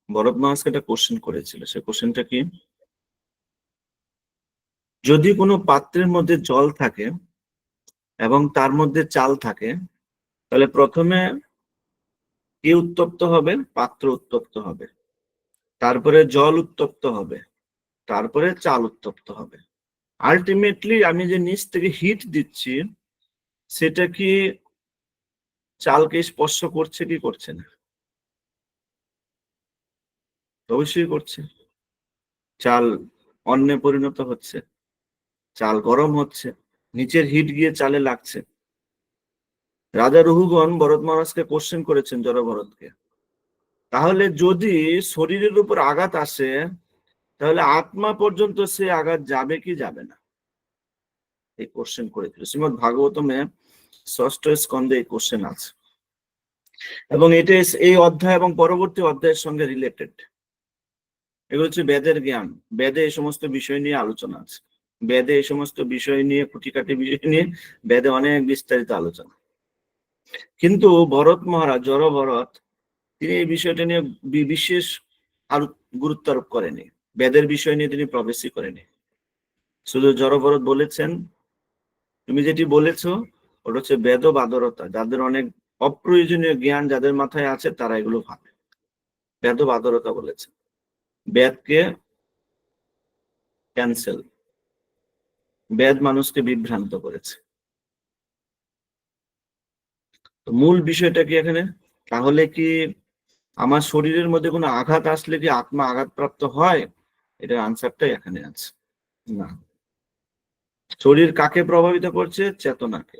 ভরত মহারাজকে একটা কোশ্চেন করেছিল। সে কোশ্চেনটা কি, যদি কোনো পাত্রের মধ্যে জল থাকে এবং তার মধ্যে চাল থাকে, তাহলে প্রথমে কি উত্তপ্ত হবে? পাত্র উত্তপ্ত হবে, তারপরে জল উত্তপ্ত হবে, তারপরে চাল উত্তপ্ত হবে। আলটিমেটলি আমি যে নিচ থেকে হিট দিচ্ছি, সেটা কি চালকে স্পর্শ করছে কি করছে না? অবশ্যই করছে। চাল অন্নে পরিণত হচ্ছে, চাল গরম হচ্ছে, নিচের হিট গিয়ে চালে লাগছে। রাজা রঘুগণ ভরত মহারাজকে কোশ্চেন করেছেন, জড়ভরতকে, তাহলে যদি শরীরের উপর আঘাত আসে, তাহলে আত্মা পর্যন্ত সে আঘাত যাবে কি যাবে না? এই কোশ্চেন করেছিল। শ্রীমদ ভাগবতমে 6ষ্ঠ স্কন্ধে এই কোশ্চেন আছে, এবং এটা এই অধ্যায় এবং পরবর্তী অধ্যায়ের সঙ্গে রিলেটেড। এগুলো হচ্ছে বেদের জ্ঞান। বেদে এই সমস্ত বিষয় নিয়ে আলোচনা আছে। বেদে এই সমস্ত বিষয় নিয়ে, খুঁটিকাটি বিষয় নিয়ে বেদে অনেক বিস্তারিত আলোচনা। কিন্তু ভরত মহারাজ, জড়ভরত, তিনি এই বিষয়টা নিয়ে বিশেষ গুরুত্ব আরোপ করেনি। বেদের বিষয় নিয়ে তিনি প্রবেশই করেনি। শুধু জড়ভরত বলেছেন, তুমি যেটি বলেছো ওটা হচ্ছে বেদ বাদরতা। যাদের অনেক অপ্রয়োজনীয় জ্ঞান যাদের মাথায় আছে, তারা এগুলো ভাবে। বেদ বাদরতা বলেছে, বেদকে ক্যান্সেল, বেদ মানুষকে বিভ্রান্ত করেছে। তো মূল বিষয়টা কি এখানে? তাহলে কি আমার শরীরের মধ্যে কোনো আঘাত আসলে কি আত্মা আঘাতপ্রাপ্ত হয়? এটার আনসারটাই এখানে আছে, না। শরীর কাকে প্রভাবিত করছে? চেতনাকে।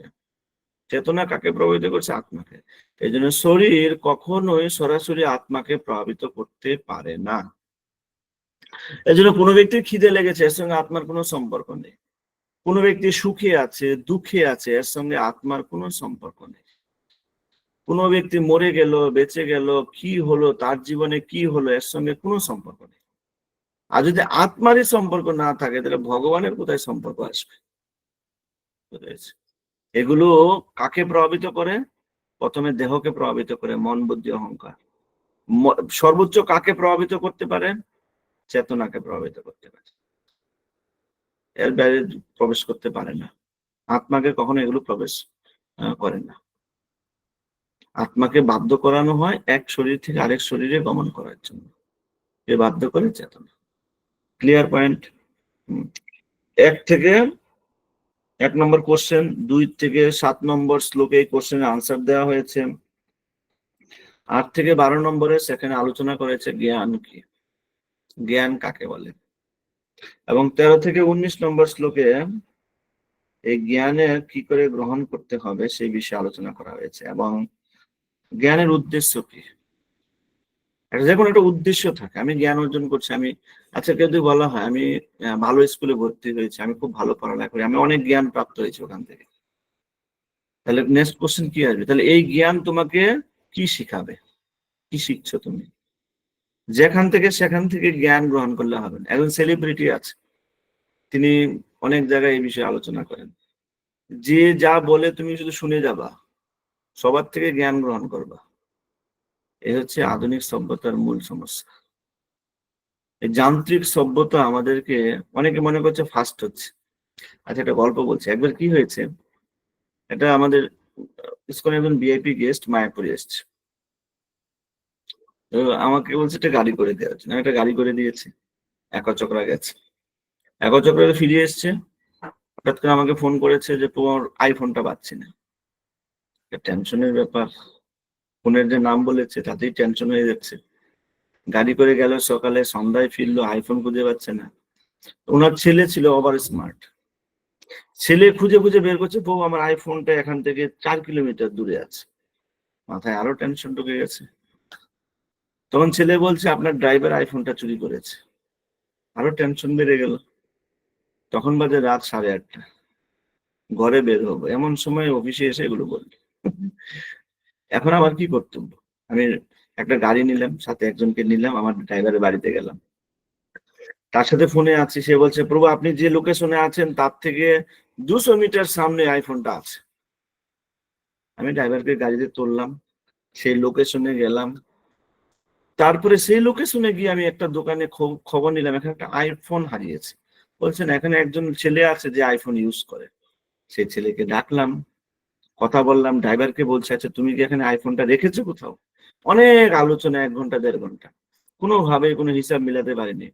চেতনা কাকে প্রভাবিত করছে? আত্মাকে। এই জন্য শরীর কখনোই সরাসরি আত্মাকে প্রভাবিত করতে পারে না। এই জন্য কোনো ব্যক্তির খিদে লেগেছে, এর সঙ্গে আত্মার কোনো সম্পর্ক নেই। কোনো ব্যক্তি সুখে আছে, দুঃখে আছে, এর সঙ্গে আত্মার কোনো সম্পর্ক নেই। কোনো ব্যক্তি মরে গেল, বেঁচে গেল, কি হলো, তার জীবনে কি হলো, এর সঙ্গে কোনো সম্পর্ক নেই। আর যদি আত্মারই সম্পর্ক না থাকে, তাহলে ভগবানের কোথায় সম্পর্ক আসবে? এগুলো কাকে প্রভাবিত করে? প্রথমে দেহকে প্রভাবিত করে, মন, বুদ্ধি, অহংকার। সর্বোচ্চ কাকে প্রভাবিত করতে পারে? চেতনাকে প্রভাবিত করতে পারে। এর বাইরে প্রবেশ করতে পারে না। আত্মাকে কখনো এগুলো প্রবেশ করে না। আত্মাকে বাধ্য করানো হয় এক শরীর থেকে আরেক শরীরে গমন করার জন্য। এ বাধ্য করে চেতনা। Clear point? 1 নম্বর কোশ্চেন, 2 থেকে 7 নম্বর শ্লোকে এই কোশ্চেনের আনসার দেওয়া হয়েছে। 8 থেকে 12 নম্বরে সেখানে আলোচনা করেছে জ্ঞান কি, জ্ঞান কাকে বলে। এবং 13 থেকে 19 নম্বর শ্লোকে এই জ্ঞানের কি করে গ্রহণ করতে হবে সেই বিষয়ে আলোচনা করা হয়েছে, এবং জ্ঞানের উদ্দেশ্য কি। যে কোনো একটা উদ্দেশ্য থাকে। আমি জ্ঞান অর্জন করছি, আমি, আচ্ছা, কেউ যদি বলা হয় আমি ভালো স্কুলে ভর্তি হয়েছি, আমি খুব ভালো পড়ালেখা করি, আমি অনেক জ্ঞান প্রাপ্ত হয়েছি ওখান থেকে, তাহলে নেক্সট কোশ্চেন কি আসবে? তাহলে এই জ্ঞান তোমাকে কি শিখাবে? কি শিখছো তুমি? যেখান থেকে সেখান থেকে জ্ঞান গ্রহণ করলে হবে না। একজন সেলিব্রিটি আছে, তিনি অনেক জায়গায় এই বিষয়ে আলোচনা করেন, যে যা বলে তুমি শুধু শুনে যাবা, সবার থেকে জ্ঞান গ্রহণ করবা। এই হচ্ছে আধুনিক সভ্যতার মূল সমস্যা। এই যান্ত্রিক সভ্যতা আমাদেরকে, অনেকে মনে করছে ফাস্ট হচ্ছে। আচ্ছা, একটা গল্প বলছি। একবার কি হয়েছে, এটা আমাদের ইসকনে একজন ভিআইপি গেস্ট মায়াপুরে এসছে। তো আমাকে বলছে একটা গাড়ি করে দেওয়ার জন্য। আমি একটা গাড়ি করে দিয়েছি। একচকরা গেছে, একচকরা ফিরে এসছে। হঠাৎ করে আমাকে ফোন করেছে যে তোমার আইফোনটা পাচ্ছি না। টেনশনের ব্যাপার। ফোনের যে নাম বলেছে তাতেই টেনশন হয়ে যাচ্ছে। গাড়ি করে গেল, সকালে সন্ধ্যায় ফিরলো, আইফোন খুঁজে পাচ্ছে না। ওনার ছেলে ছিল ওভার স্মার্ট। ছেলে খুঁজে খুঁজে বের করছে, বউ আমার আইফোনটা এখান থেকে 4 কিলোমিটার দূরে আছে। মাথায় আরো টেনশন ঢুকে গেছে। তখন ছেলে বলছে আপনার ড্রাইভার আইফোনটা চুরি করেছে। আরো টেনশন বেড়ে গেল। তখন বাজে রাত 8:30। ঘরে বের হবো এমন সময় অফিসে এসে এগুলো বলল। এখন আমার কি কর্তব্য? আমি একটা গাড়ি নিলাম, সাথে একজনকে নিলাম, আমার ড্রাইভারের বাড়িতে গেলাম, তার সাথে ফোনে আছি। সে বলছে প্রভু আপনি যে লোকেশনে আছেন তার থেকে 200 মিটার সামনে আইফোনটা আছে। আমি ড্রাইভারকে গাড়িতে তুললাম, সেই লোকেশনে গেলাম, তারপরে সেই লোকেশনে গিয়ে আমি একটা দোকানে খবর নিলাম, এখানে একটা আইফোন হারিয়েছে। বলছেন এখানে একজন ছেলে আছে যে আইফোন ইউজ করে। সেই ছেলেকে ডাকলাম, কথা বললাম, ড্রাইভারকে বলছে আচ্ছা তুমি কি এখানে আইফোনটা রেখেছো কোথাও? অনেক আলোচনা, 1 ঘন্টা 1.5 ঘন্টা, কোনোভাবে কোনো হিসাব মিলাতে পারিনি।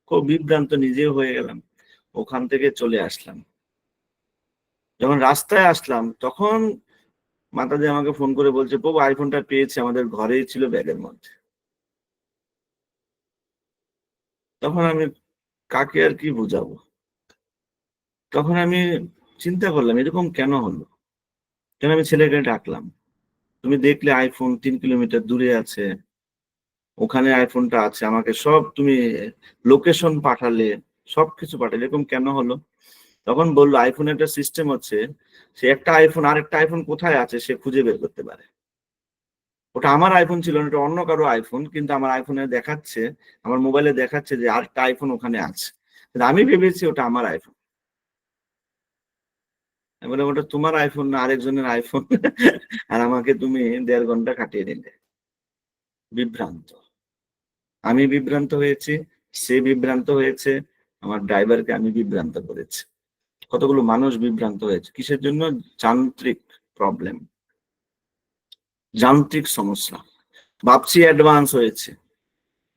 খুব বিভ্রান্ত নিজেও হয়ে গেলাম। ওখান থেকে চলে আসলাম। যখন রাস্তায় আসলাম তখন মাতাজি আমাকে ফোন করে বলছে বাবু আইফোনটা পেয়েছে, আমাদের ঘরেই ছিল ব্যাগের মধ্যে। তখন আমি কাকে আর কি বুঝাবো? তখন আমি চিন্তা করলাম এরকম কেন হলো, কেন আমি ছেলেকে ডাকলাম। তুমি দেখলে আইফোন 3 কিলোমিটার দূরে আছে, ওখানে আইফোনটা আছে, আমাকে সব তুমি লোকেশন পাঠালে, সবকিছু পাঠালে, এরকম কেন হলো? তখন বললো আইফোনের একটা সিস্টেম হচ্ছে, সে একটা আইফোন আরেকটা আইফোন কোথায় আছে সে খুঁজে বের করতে পারে। ওটা আমার আইফোন ছিল না, ওটা অন্য কারো আইফোন, কিন্তু আমার আইফোনে দেখাচ্ছে, আমার মোবাইলে দেখাচ্ছে যে আরেকটা আইফোন ওখানে আছে, কিন্তু আমি ভেবেছি ওটা আমার আইফোন। এবারে ওটা তোমার আইফোন না আরেকজনের আইফোন। আর আমাকে তুমি 1.5 ঘন্টা কাটিয়ে দিলে। বিভ্রান্ত, আমি বিভ্রান্ত হয়েছি, সে বিভ্রান্ত হয়েছে, আমার ড্রাইভারকে আমি বিভ্রান্ত করেছি, কতগুলো মানুষ বিভ্রান্ত হয়েছে কিসের জন্য? যান্ত্রিক প্রবলেম, যান্ত্রিক সমস্যা। ভাবছি অ্যাডভান্স হয়েছে,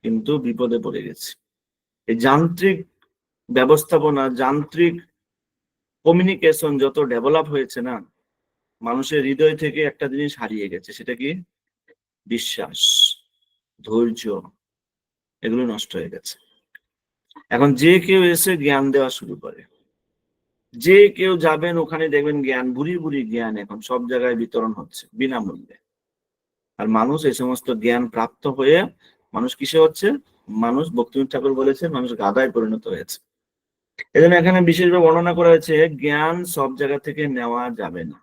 কিন্তু বিপদে পড়ে গেছে। এই যান্ত্রিক ব্যবস্থাপনা, যান্ত্রিক কমিউনিকেশন যত ডেভেলপ হয়েছে না, মানুষের হৃদয় থেকে একটা জিনিস হারিয়ে গেছে, সেটা কি? বিশ্বাস, ধৈর্য, এগুলো নষ্ট হয়ে গেছে। এখন যে কেউ এসে জ্ঞান দেওয়া শুরু করে, যে কেউ যাবেন ওখানে দেখবেন জ্ঞান, বুড়ি বুড়ি জ্ঞান এখন সব জায়গায় বিতরণ হচ্ছে বিনামূল্যে। আর মানুষ এই সমস্ত জ্ঞান প্রাপ্ত হয়ে মানুষ কিসে হচ্ছে? মানুষ, বক্তিবিনোদ ঠাকুর বলেছে, মানুষ গাধায় পরিণত হয়েছে। এই জন্য এখানে বিশেষভাবে বর্ণনা করা হয়েছে জ্ঞান সব জায়গা থেকে নেওয়া যাবে না।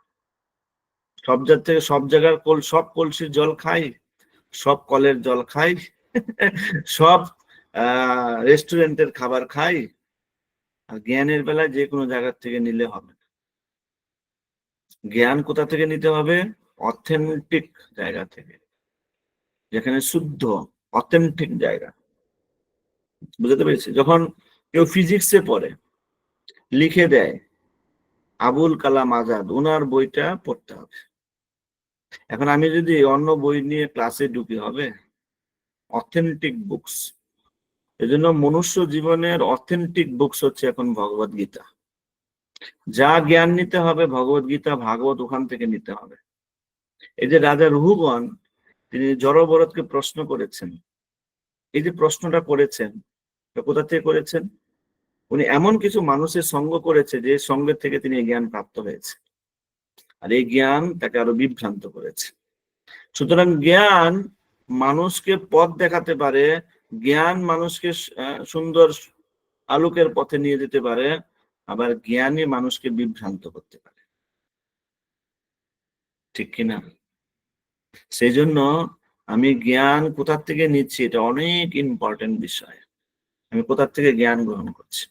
সব জায়গা থেকে, সব জায়গার সব কলসির জল খাই, সব কলের জল খাই, সব রেস্টুরেন্টের খাবার খাই, আর জ্ঞানের বেলায় যে কোনো জায়গা থেকে নিলে হবে না। জ্ঞান কোথা থেকে নিতে হবে? অথেন্টিক জায়গা থেকে, যেখানে শুদ্ধ, অথেন্টিক জায়গা। বুঝতে পেরেছি? যখন কেউ ফিজিক্সে পড়ে, লিখে দেয় আবুল কালাম আজাদ, ওনার বইটা পড়তে হবে। এখন আমি যদি অন্য বই নিয়ে ক্লাসে ঢুকি, হবে? Authentic books. এজন্য মনুষ্য জীবনের অথেন্টিক বুকস হচ্ছে এখন ভগবদ গীতা। যা জ্ঞান নিতে হবে ভগবদ গীতা, ভাগবত, ওখান থেকে নিতে হবে। এই যে রাজা রুহুগণ, তিনি জড়বরদকে প্রশ্ন করেছেন, এই যে প্রশ্নটা করেছেন, কোথা থেকে করেছেন? উনি এমন কিছু মানুষের সঙ্গ করেছে যে সঙ্গের থেকে তিনি জ্ঞান প্রাপ্ত হয়েছে, আর এই জ্ঞান তাকে আরো বিভ্রান্ত করেছে। সুতরাং জ্ঞান মানুষকে পথ দেখাতে পারে, জ্ঞান মানুষকে সুন্দর আলোকের পথে নিয়ে যেতে পারে, আবার জ্ঞানই মানুষকে বিভ্রান্ত করতে পারে, ঠিক কিনা? সেই জন্য আমি জ্ঞান কোথা থেকে নিচ্ছি এটা অনেক ইম্পর্টেন্ট বিষয়। আমি কোথা থেকে জ্ঞান গ্রহণ করছি,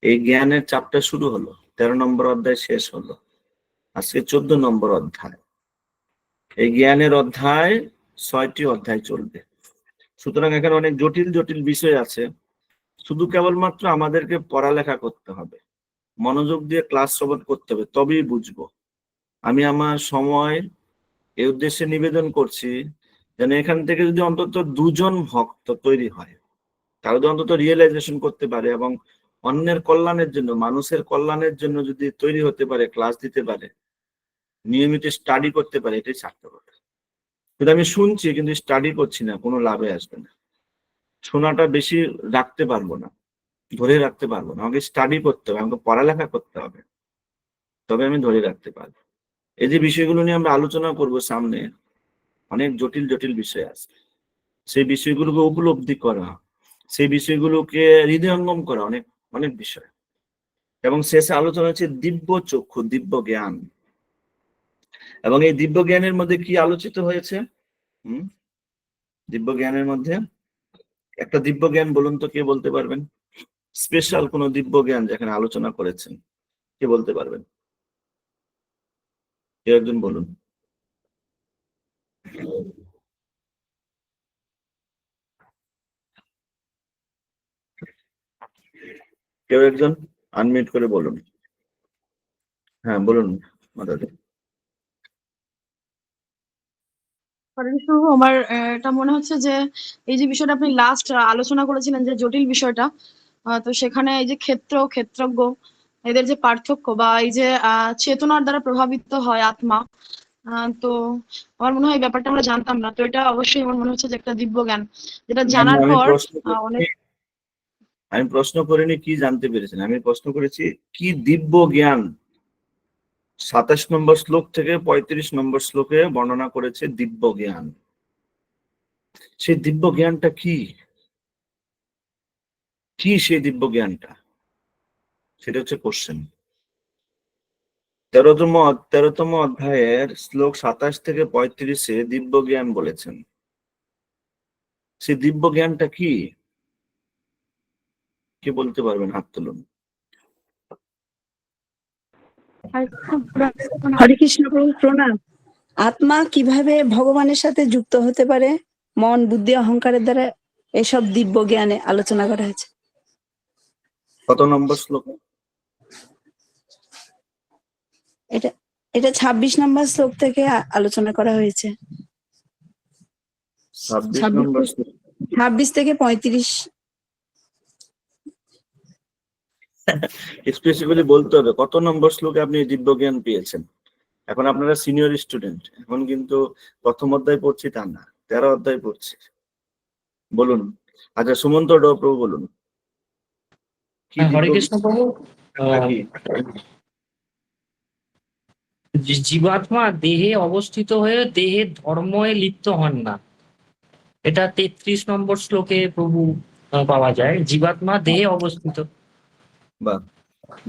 এই জ্ঞানের চাপটা শুরু হলো, 13 নম্বর অধ্যায় শেষ হলো, আজকে 14 নম্বর অধ্যায়। এই জ্ঞানের অধ্যায় 6টি অধ্যায় চলবে। সুতরাং এখানে অনেক জটিল জটিল বিষয় আছে, শুধু কেবলমাত্র আমাদেরকে পড়ালেখা করতে হবে, মনোযোগ দিয়ে ক্লাস শ্রবণ করতে হবে, তবেই বুঝবো। আমি আমার সময় এই উদ্দেশ্যে নিবেদন করছি যেন এখান থেকে যদি অন্তত 2জন ভক্ত তৈরি হয়, তারা যদি অন্তত রিয়েলাইজেশন করতে পারে এবং অন্যের কল্যাণের জন্য, মানুষের কল্যাণের জন্য যদি তৈরি হতে পারে, ক্লাস দিতে পারে, নিয়মিত স্টাডি করতে পারে, এটাই সার্থকতা। কিন্তু আমি শুনছি কিন্তু স্টাডি করছি না, কোনো লাভে আসবে না। শোনাটা বেশি রাখতে পারবো না, ধরে রাখতে পারবো না, আমাকে স্টাডি করতে হবে, আমাকে পড়ালেখা করতে হবে, তবে আমি ধরে রাখতে পারবো। এই যে বিষয়গুলো নিয়ে আমরা আলোচনা করব সামনে, অনেক জটিল জটিল বিষয় আছে, সেই বিষয়গুলোকে উপলব্ধি করা, সেই বিষয়গুলোকে হৃদয়ঙ্গম করা, অনেক অনেক বিষয়। এবং শেষে আলোচনা হচ্ছে দিব্য চক্ষু, দিব্য জ্ঞান। এবং এই দিব্য জ্ঞানের মধ্যে কি আলোচিত হয়েছে? দিব্য জ্ঞানের মধ্যে একটা দিব্য জ্ঞান বলুন তো, কে বলতে পারবেন? স্পেশাল কোন দিব্য জ্ঞান যেখানে আলোচনা করেছেন, কে বলতে পারবেন? কেউ একজন বলুন। কেউ একজন আনমিউট করে বলুন। হ্যাঁ বলুন মাতাজি। আমার এটা মনে হচ্ছে যে এই যে বিষয়টা আপনি লাস্ট আলোচনা করেছিলেন, যে জটিল বিষয়টা, তো সেখানে এই যে ক্ষেত্রজ্ঞ এদের যে পার্থক্য, বা এই যে চেতনার দ্বারা প্রভাবিত হয় আত্মা, তো আমার মনে হয় এই ব্যাপারটা আমরা জানতাম না। তো এটা অবশ্যই আমার মনে হচ্ছে যে একটা দিব্য জ্ঞান, যেটা জানার আমি পর প্রশ্ন অনেক। আমি প্রশ্ন করিনি কি জানতে পেরেছেন, আমি প্রশ্ন করেছি কি দিব্য জ্ঞান 27 নম্বর শ্লোক থেকে 35 নম্বর শ্লোকে বর্ণনা করেছে দিব্য জ্ঞান। সেই দিব্য জ্ঞানটা কি, কি সেই দিব্য জ্ঞানটা, সেটা হচ্ছে কোশ্চেন। 13তম অধ্যায়ের শ্লোক 27 থেকে 35-এ দিব্য জ্ঞান বলেছেন। সেই দিব্য জ্ঞানটা কি, কে বলতে পারবেন? হাত তুলুন। হরে কৃষ্ণ প্রভু, প্রণাম। আত্মা কিভাবে ভগবানের সাথে যুক্ত হতে পারে মন বুদ্ধি অহংকারের দ্বারা, এসব দিব্য জ্ঞানে আলোচনা করা হয়েছে। কত নম্বর শ্লোক? এটা এটা 26 নম্বর শ্লোক থেকে আলোচনা করা হয়েছে। 26 নম্বর শ্লোক। 26 থেকে 35। স্পেসিফিক্যালি বলতে হবে কত নম্বর শ্লোকে আপনি দিব্য জ্ঞান পেয়েছেন। এখন আপনারা সিনিয়র স্টুডেন্ট, এখন কিন্তু প্রথম অধ্যায় পড়ছি তা না, 13 অধ্যায় পড়ছি। বলুন। আচ্ছা সুমন্ত প্রভু বলুন কি হরে দিব্য কৃষ্ণ প্রভু। কি? জীবাত্মা দেহে অবস্থিত হয়ে দেহের ধর্মে লিপ্ত হন না, এটা 33 নম্বর শ্লোকে প্রভু পাওয়া যায়। জীবাত্মা দেহে অবস্থিত। বা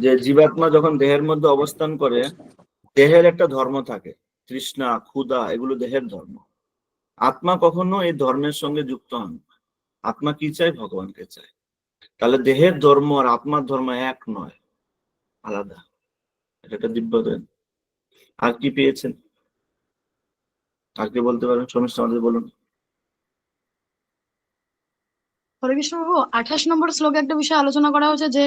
যে জীবাত্মা যখন দেহের মধ্যে অবস্থান করে, দেহের একটা ধর্ম থাকে, তৃষ্ণা ক্ষুধা, এগুলো দেহের ধর্ম। আত্মা কখনো এই ধর্মের সঙ্গে যুক্ত হন না। আত্মা কি চায়? ভগবানকে চায়। তাহলে দেহের ধর্ম আর আত্মার ধর্ম এক নয়, আলাদা। এটা একটা দিব্য জ্ঞান। আর কি পেয়েছেন, আর কি বলতে পারেন? সমস্যা আমাদের বলুন। হরে কৃষ্ণ প্রভু, 28 নম্বর শ্লোকে একটা বিষয় আলোচনা করা হয়েছে যে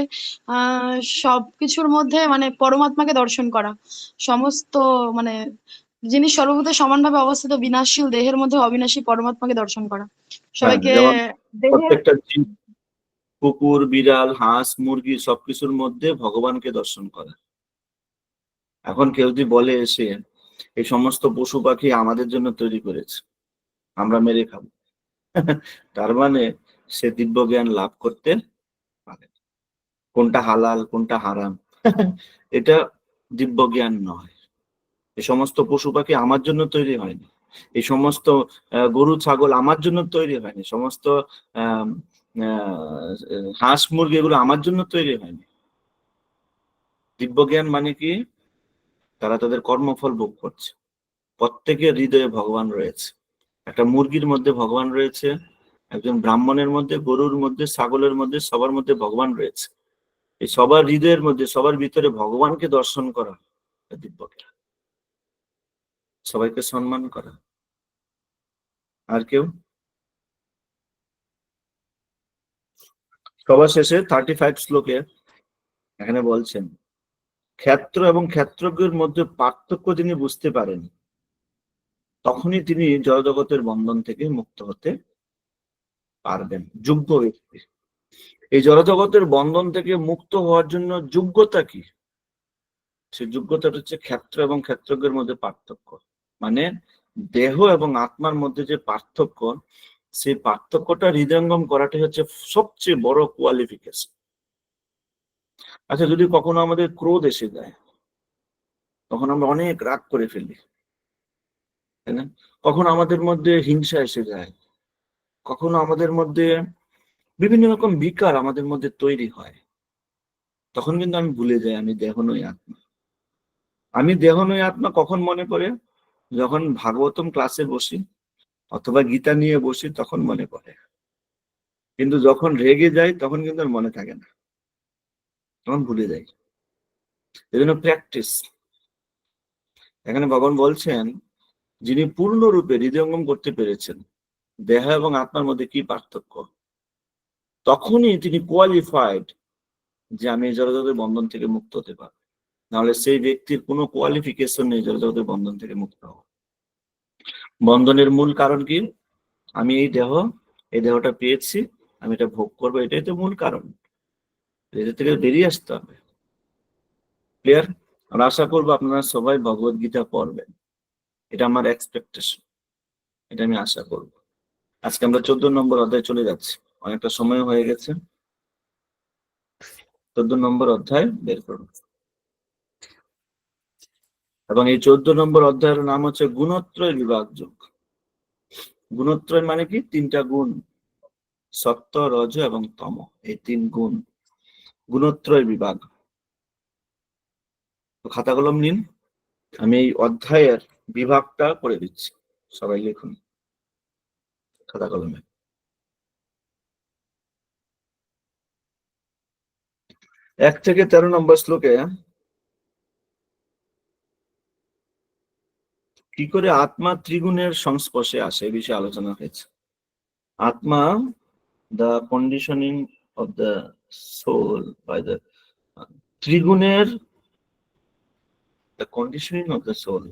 সবকিছুর মধ্যে মানে পরমাত্মাকে দর্শন করা, সমস্ত মানে যিনি সর্বভূতে সমানভাবে অবস্থিত বিনাশশীল দেহের মধ্যে অবিনাশী পরমাত্মাকে দর্শন করা, হ্যাঁ, সবাইকে যেমন দেহের। প্রত্যেকটা জীব, কুকুর বিড়াল হাঁস মুরগি সবকিছুর মধ্যে ভগবানকে দর্শন করা। এখন কেউ যদি বলে এসে এই সমস্ত পশু পাখি আমাদের জন্য তৈরি করেছে, আমরা মেরে খাবো, তার মানে সে দিব্য জ্ঞান লাভ করতে পারে। কোনটা হালাল কোনটা হারাম এটা দিব্য জ্ঞান নয়। এই সমস্ত পশু পাখি আমার জন্য তৈরি হয়নি, এই সমস্ত গরু ছাগল আমার জন্য তৈরি হয়নি, সমস্ত আহ হাঁস মুরগি এগুলো আমার জন্য তৈরি হয়নি। দিব্য জ্ঞান মানে কি? তারা তাদের কর্মফল ভোগ করছে। প্রত্যেকের হৃদয়ে ভগবান রয়েছে। একটা মুরগির মধ্যে ভগবান রয়েছে, একজন ব্রাহ্মণের মধ্যে, গরুর মধ্যে, ছাগলের মধ্যে, সবার মধ্যে ভগবান রয়েছে। এই সবার হৃদয়ের মধ্যে, সবার ভিতরে ভগবানকে দর্শন করা দিব্য জ্ঞান। সবাইকে সম্মান করা। আর কেউ? সবার শেষে 35 শ্লোকে এখানে বলছেন ক্ষেত্র এবং ক্ষেত্রজ্ঞের মধ্যে পার্থক্য যিনি বুঝতে পারেন, তখনই তিনি জড়জগতের বন্ধন থেকে মুক্ত হতে পারবেন। যোগ্য ব্যক্তি। এই জড়জগতের বন্ধন থেকে মুক্ত হওয়ার জন্য যোগ্যতা কি? সেই যোগ্যতাটা হচ্ছে ক্ষেত্র এবং ক্ষেত্রজ্ঞের মধ্যে পার্থক্য, মানে দেহ এবং আত্মার মধ্যে যে পার্থক্য, সেই পার্থক্যটা হৃদয়ঙ্গম করাটাই হচ্ছে সবচেয়ে বড় কোয়ালিফিকেশন। আচ্ছা যদি কখনো আমাদের ক্রোধ এসে যায়, তখন আমরা অনেক রাগ করে ফেলি, তাই না? কখনো আমাদের মধ্যে হিংসা এসে যায়, কখনো আমাদের মধ্যে বিভিন্ন রকম বিকার আমাদের মধ্যে তৈরি হয়, তখন কিন্তু আমি ভুলে যাই আমি দেহ নই আত্মা। আমি দেহ নই আত্মা কখন মনে পড়ে? যখন ভাগবতম ক্লাসে বসি অথবা গীতা নিয়ে বসি, তখন মনে পড়ে। কিন্তু যখন রেগে যাই তখন কিন্তু আর মনে থাকে না, তখন ভুলে যাই। এই জন্য প্র্যাকটিস। এখানে ভগবান বলছেন যিনি পূর্ণরূপে হৃদয়ঙ্গম করতে পেরেছেন দেহ এবং আত্মার মধ্যে কি পার্থক্য, তখনই তিনি কোয়ালিফাইড যে আমি এই জড়জগতের বন্ধন থেকে মুক্ত হতে পারবো, নাহলে সেই ব্যক্তির কোনো কোয়ালিফিকেশন নেই জড়জগতের বন্ধন থেকে মুক্ত হওয়া। বন্ধনের মূল কারণ কি? আমি এই দেহটা পেয়েছি, আমি এটা ভোগ করবো, এটাই তো মূল কারণ। এটা থেকে বেরিয়ে আসতে হবে। ক্লিয়ার? আর আশা করবো আপনারা সবাই ভগবত গীতা পড়বেন, এটা আমার এক্সপেকটেশন, এটা আমি আশা করব। আজকে আমরা 14 নম্বর অধ্যায়ে চলে যাচ্ছি, অনেকটা সময় হয়ে গেছে। 14 নম্বর অধ্যায় বের করুন। এবং এই 14 নম্বর অধ্যায়ের নাম হচ্ছে গুণত্রয় বিভাগ যোগ। গুণত্রয় মানে কি? 3টা গুণ, সত্য, রজ এবং তম, এই 3 গুণ, গুণত্রয় বিভাগ। তো খাতা কলম নিন, আমি এই অধ্যায়ের বিভাগটা করে দিচ্ছি, সবাই লিখুন খাতা কলমে। 1 থেকে 13 নম্বর শ্লোকে কি করে আত্মা ত্রিগুণের সংস্পর্শে আসে এই বিষয়ে আলোচনা হয়েছে। আত্মা, the conditioning of the soul by the ত্রিগুণের, the conditioning of the soul,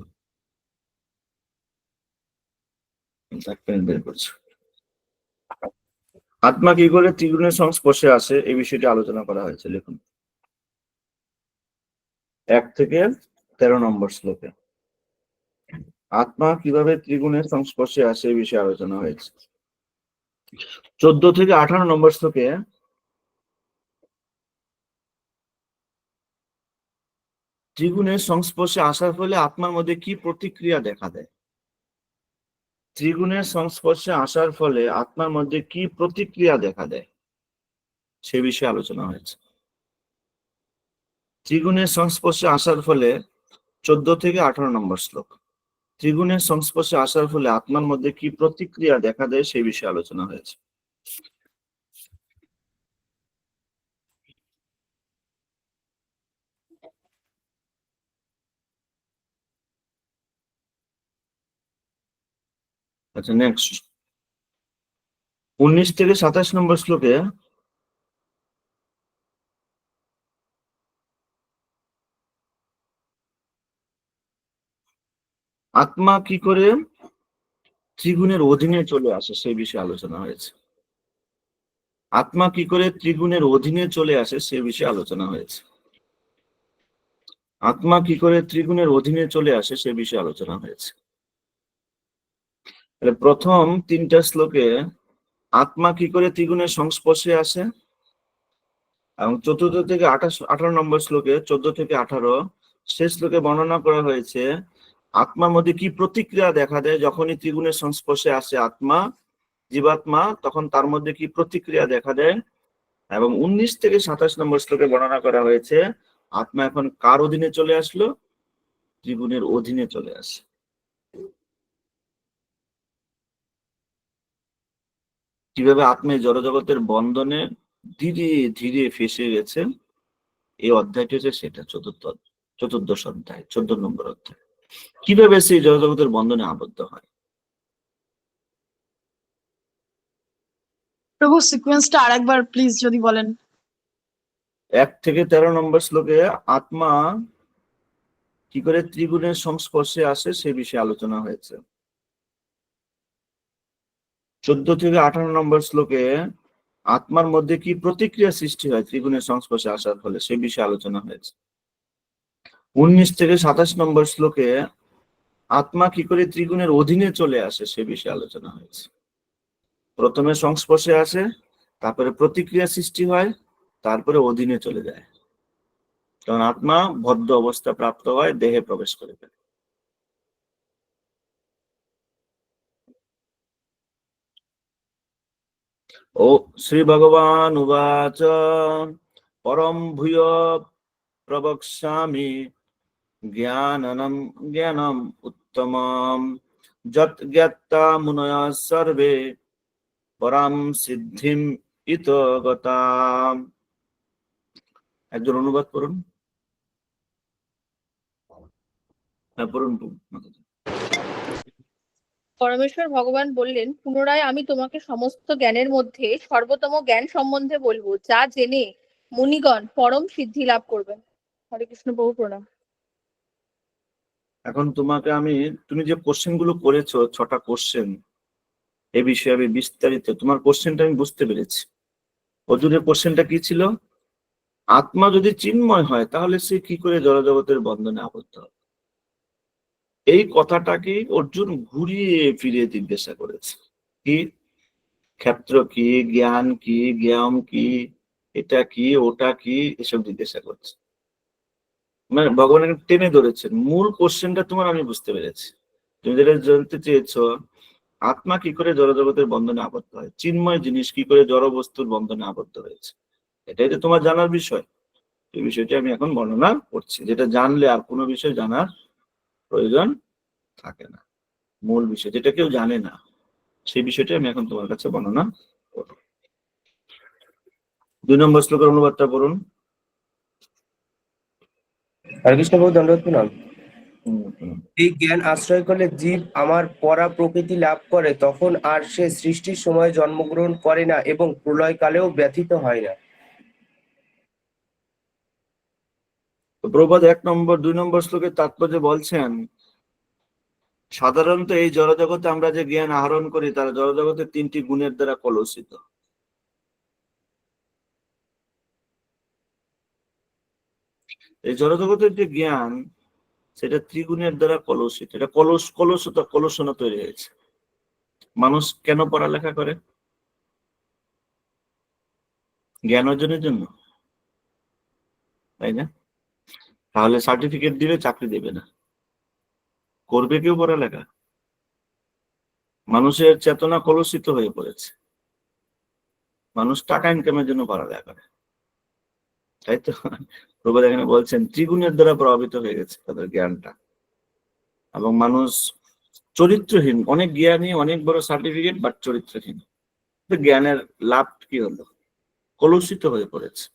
বের করছে। আত্মা কি করে ত্রিগুণের সংস্পর্শে আসে এই বিষয়টি আলোচনা করা হয়েছে, লিখুন 1 থেকে 13 নম্বর শ্লোকে আত্মা কিভাবে ত্রিগুণের সংস্পর্শে আসে এই বিষয়ে আলোচনা হয়েছে। 14 থেকে 18 নম্বর শ্লোকে ত্রিগুণের সংস্পর্শে আসার ফলে আত্মার মধ্যে কি প্রতিক্রিয়া দেখা দেয়। ত্রিগুণের সংস্পর্শে আসার ফলে আত্মার মধ্যে কি প্রতিক্রিয়া দেখা দেয় সে বিষয়ে আলোচনা হয়েছে। ত্রিগুণের সংস্পর্শে আসার ফলে 14 থেকে 18 নম্বর শ্লোক, ত্রিগুণের সংস্পর্শে আসার ফলে আত্মার মধ্যে কি প্রতিক্রিয়া দেখা দেয় সেই বিষয়ে আলোচনা হয়েছে। আচ্ছা, নেক্সট 19 থেকে 27 নম্বর শ্লোকে আত্মা কি করে ত্রিগুণের অধীনে চলে আসে সেই বিষয়ে আলোচনা হয়েছে। আত্মা কি করে ত্রিগুণের অধীনে চলে আসে সে বিষয়ে আলোচনা হয়েছে। আত্মা কি করে ত্রিগুণের অধীনে চলে আসে সে বিষয়ে আলোচনা হয়েছে। প্রথম 3টা শ্লোকে আত্মা কি করে ত্রিগুণের সংস্পর্শে আসে, এবং 14 থেকে 18 নম্বর শ্লোকে 14 থেকে 18 শেষ শ্লোকে বর্ণনা করা হয়েছে আত্মার মধ্যে কি প্রতিক্রিয়া দেখা দেয় যখনই ত্রিগুণের সংস্পর্শে আসে আত্মা, জীবাত্মা, তখন তার মধ্যে কি প্রতিক্রিয়া দেখা দেয়। এবং 19 থেকে 27 নম্বর শ্লোকে বর্ণনা করা হয়েছে আত্মা এখন কার অধীনে চলে আসলো? ত্রিগুণের অধীনে চলে আসে। কিভাবে আত্মা জড়জগতের বন্ধনে ধীরে ধীরে ফেসে গেছে, এই অধ্যায়টি হচ্ছে সেটা, চতুর্দশ অধ্যায়, 14 নম্বর অধ্যায়। কিভাবে সেই জড়জগতের বন্ধনে আবদ্ধ হয়। প্রভু সিকোয়েন্সটা আরেকবার প্লিজ যদি বলেন। 1 থেকে 13 নম্বর শ্লোকে আত্মা কি করে ত্রিগুণের সংস্পর্শে আসে সে বিষয়ে আলোচনা হয়েছে। 14 থেকে 18 নম্বর শ্লোকে আত্মার মধ্যে কি প্রতিক্রিয়া সৃষ্টি হয় ত্রিগুণের সংস্পর্শে আসার ফলে সে বিষয়ে আলোচনা হয়েছে। 19 থেকে 27 নম্বর শ্লোকে আত্মা কি করে ত্রিগুণের অধীনে চলে আসে সে বিষয়ে আলোচনা হয়েছে। প্রথমে সংস্পর্শে আসে, তারপরে প্রতিক্রিয়া সৃষ্টি হয়, তারপরে অধীনে চলে যায়, কারণ আত্মা বদ্ধ অবস্থা প্রাপ্ত হয়, দেহে প্রবেশ করে ফেলে। ও শ্রী ভগবান উবাচ পরম ভূয় প্রবক্ষ্যামি জ্ঞানম উত্তমম যৎ জ্ঞাত্তা মুনয়ঃ সর্বে পরাম সিদ্ধিম ইতো গতাম। একজন অনুবাদ করুন। হ্যাঁ, পড়ুন। পরমেশ্বর ভগবান বললেন, পুনরায় আমি তোমাকে সমস্ত জ্ঞানের মধ্যে সর্বোত্তম জ্ঞান সম্বন্ধে বলবো, যা জেনে মুনিগণ পরম সিদ্ধি লাভ করবেন। হরে কৃষ্ণ প্রভু প্রণাম। এখন তোমাকে তুমি যে কোশ্চেন গুলো করেছো 6টা কোশ্চেন, এ বিষয়ে আমি বিস্তারিত তোমার কোশ্চেনটা আমি বুঝতে পেরেছি। অর্জুনের কোশ্চেনটা কি ছিল? আত্মা যদি চিন্ময় হয় তাহলে সে কি করে জড়জগতের বন্ধনে আবদ্ধ হবে? এই কথাটাকে অর্জুন ঘুরিয়ে ফিরিয়ে জিজ্ঞাসা করেছে। কি ক্ষেত্র কি, জ্ঞান কি, জ্ঞান কি, এটা কি, ওটা কি, এসব জিজ্ঞাসা করছে। মানে ভগবান টেনে ধরেছেন। মূল কোশ্চেনটা তোমার আমি বুঝতে পেরেছি। তুমি যেটা জানতে চেয়েছো, আত্মা কি করে জড়জগতের বন্ধনে আবদ্ধ হয়, চিন্ময় জিনিস কি করে জড় বস্তুর বন্ধনে আবদ্ধ হয়েছে, এটাই তো তোমার জানার বিষয়। এই বিষয়টি আমি এখন বর্ণনা করছি, যেটা জানলে আর কোনো বিষয় জানার প্রয়োজন থাকে না। মূল বিষয় যেটা কেউ জানে না, সেই বিষয়টি আমি এখন তোমার কাছে বর্ণনা করব। 2 নম্বর শ্লোকের অনুবাদটা পড়ুন। হরে কৃষ্ণ প্রভু, দণ্ডবত প্রণাম। হুম। এই জ্ঞান আশ্রয় করলে জীব আমার পরা প্রকৃতি লাভ করে, তখন আর সে সৃষ্টির সময় জন্মগ্রহণ করে না এবং প্রলয়কালেও ব্যথিত হয় না। প্রভুপাদ 2 নম্বর শ্লোকের তাৎপর্য বলছেন, সাধারণত এই জড়জগতে আমরা যে জ্ঞান আহরণ করি তারা জড়জগতের 3টি গুণের দ্বারা কলুষিত। এই জড়জগতের যে জ্ঞান, সেটা ত্রিগুণের দ্বারা কলুষিত। এটা কলুষণা তৈরি হয়েছে। মানুষ কেন পড়ালেখা করে? জ্ঞান অর্জনের জন্য, তাই না? তাহলে সার্টিফিকেট দিলে চাকরি দেবে না, করবে কেউ পড়ালেখা? মানুষের চেতনা কলুষিত হয়ে পড়েছে, মানুষ টাকা ইনকামের জন্য পড়ালেখা করে, তাই তো? প্রভু এখানে বলছেন ত্রিগুণের দ্বারা প্রভাবিত হয়ে গেছে তাদের জ্ঞানটা, এবং মানুষ চরিত্রহীন। অনেক জ্ঞানী, অনেক বড় সার্টিফিকেট, বাট চরিত্রহীন। জ্ঞানের লাভ কি হলো? কলুষিত হয়ে পড়েছে।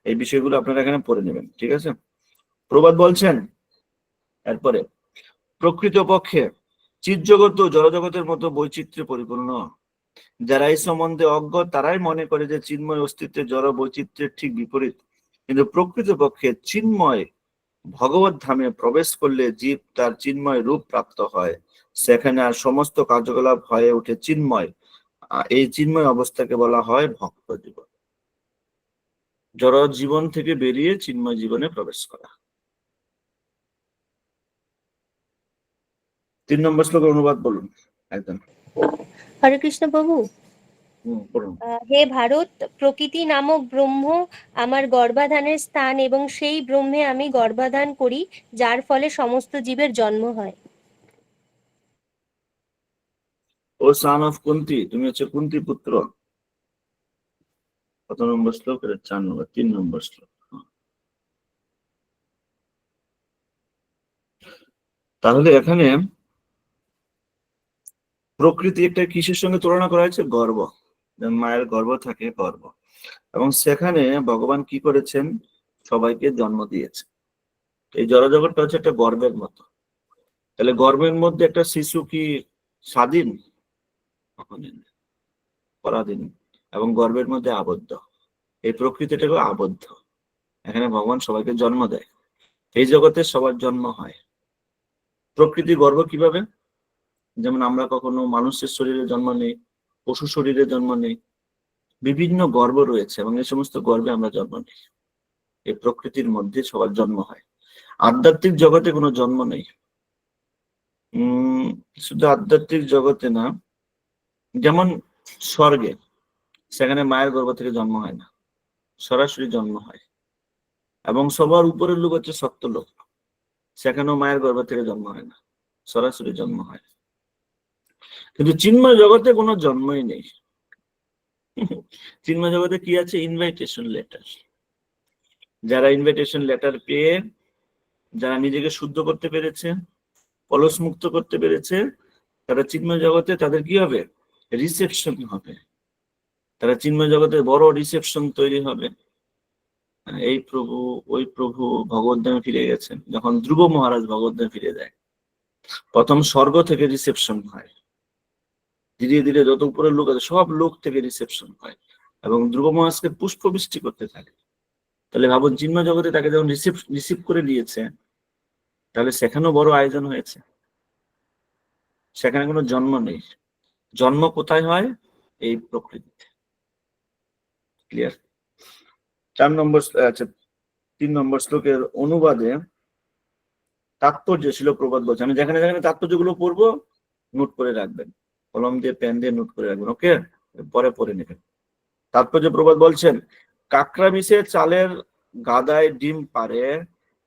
এই বিষয়গুলো আপনারা এখানে পড়ে নেবেন, ঠিক আছে? প্রবাদ বলছেন এরপরে, প্রকৃতপক্ষে চিৎজগৎ ও জড়জগতের মতো বৈচিত্র্যে পরিপূর্ণ। যারা এই সম্বন্ধে অজ্ঞ তারাই মনে করে যে চিন্ময় অস্তিত্বের জড় বৈচিত্র্যের ঠিক বিপরীত। কিন্তু প্রকৃতপক্ষে চিন্ময় ভগবত ধামে প্রবেশ করলে জীব তার চিন্ময় রূপ প্রাপ্ত হয়, সেখানে আর সমস্ত কার্যকলাপ হয়ে ওঠে চিন্ময়। এই চিন্ময় অবস্থাকে বলা হয় ভক্ত জীবন। জড় জীবন থেকে বেরিয়ে চিন্ময় জীবনে প্রবেশ করা। 3 নম্বর শ্লোকের অনুবাদ বলুন একদম। হরে কৃষ্ণ প্রভু। পড়ুন। হে ভারত, প্রকৃতি নামক ব্রহ্ম আমার গর্ভাধানের স্থান এবং সেই ব্রহ্মে আমি গর্ভাধান করি, যার ফলে সমস্ত জীবের জন্ম হয়। ও সান অফ কুন্তি, তুমি হচ্ছে কুন্তি পুত্র। কত নম্বর শ্লোক? 4 নম্বর, 3 নম্বর শ্লোক। তাহলে এখানে প্রকৃতি একটা কিসের সঙ্গে তুলনা করা হয়েছে? গর্ভ। মায়ের গর্ভ থাকে, গর্ভ। এবং সেখানে ভগবান কি করেছেন? সবাইকে জন্ম দিয়েছে। এই জড়জগৎটা হচ্ছে একটা গর্ভের মতো। তাহলে গর্ভের মধ্যে একটা শিশু কি স্বাধীন? পরাধীন, এবং গর্ভের মধ্যে আবদ্ধ। এই প্রকৃতিটাকে আবদ্ধ। এখানে ভগবান সবাইকে জন্ম দেয়। এই জগতে সবার জন্ম হয়। প্রকৃতি গর্ভ কিভাবে? যেমন আমরা কখনো মানুষের শরীরে জন্ম নেই, পশু শরীরে জন্ম নেই, বিভিন্ন গর্ভ রয়েছে, এবং এই সমস্ত গর্ভে আমরা জন্ম নেই। এই প্রকৃতির মধ্যে সবার জন্ম হয়। আধ্যাত্মিক জগতে কোনো জন্ম নেই। শুধু আধ্যাত্মিক জগতে না, যেমন স্বর্গে, সেখানে মায়ের গর্ভ থেকে জন্ম হয় না, সরাসরি জন্ম হয়। এবং সবার উপরের লোক হচ্ছে সত্যলোক, সেখানেও মায়ের গর্ভ থেকে জন্ম হয় না, সরাসরি জন্ম হয়। কিন্তু চিন্ময় জগতে কোনো জন্মই নেই। চিন্ময় জগতে কি আছে? Invitation letter. যারা ইনভাইটেশন লেটার পেয়ে, যারা নিজেকে শুদ্ধ করতে পেরেছে, কলস মুক্ত করতে পেরেছে, তারা চিন্ময় জগতে তাদের কি হবে? রিসেপশন হবে। তারা চিন্ময় জগতে বড় রিসেপশন তৈরি হবে। এই প্রভু, ওই প্রভু ভগবদ্ধামে ফিরে গেছেন। যখন ধ্রুব মহারাজ ভগবদ্ধামে ফিরে যায়, প্রথম স্বর্গ থেকে রিসেপশন হয়। ধীরে ধীরে যত উপরের লোক আছে সব লোক থেকে রিসেপশন হয়। এবং ধ্রুব মহারাজকে পুষ্প বৃষ্টি করতে থাকে। তাহলে ভাবুন, চিন্ম জগতে তাকে যখন রিসিভ করে দিয়েছে, তাহলে সেখানেও বড় আয়োজন হয়েছে। সেখানে কোনো জন্ম নেই, জন্ম কোথায় হয়? এই প্রকৃতিতে। ক্লিয়ার? 3 নম্বর শ্লোকের অনুবাদে তাৎপর্য ছিল প্রবাদ বলছে। আমি যেখানে যেখানে তাৎপর্যগুলো পড়বো নোট করে রাখবেন, কলম দিয়ে পেন দিয়ে নোট করে রাখবেন, ওকে? পরে পড়ে নেবেন। তাৎপর্য প্রবাদ বলছেন, কাকড়া মিশে চালের গাদায় ডিম পারে,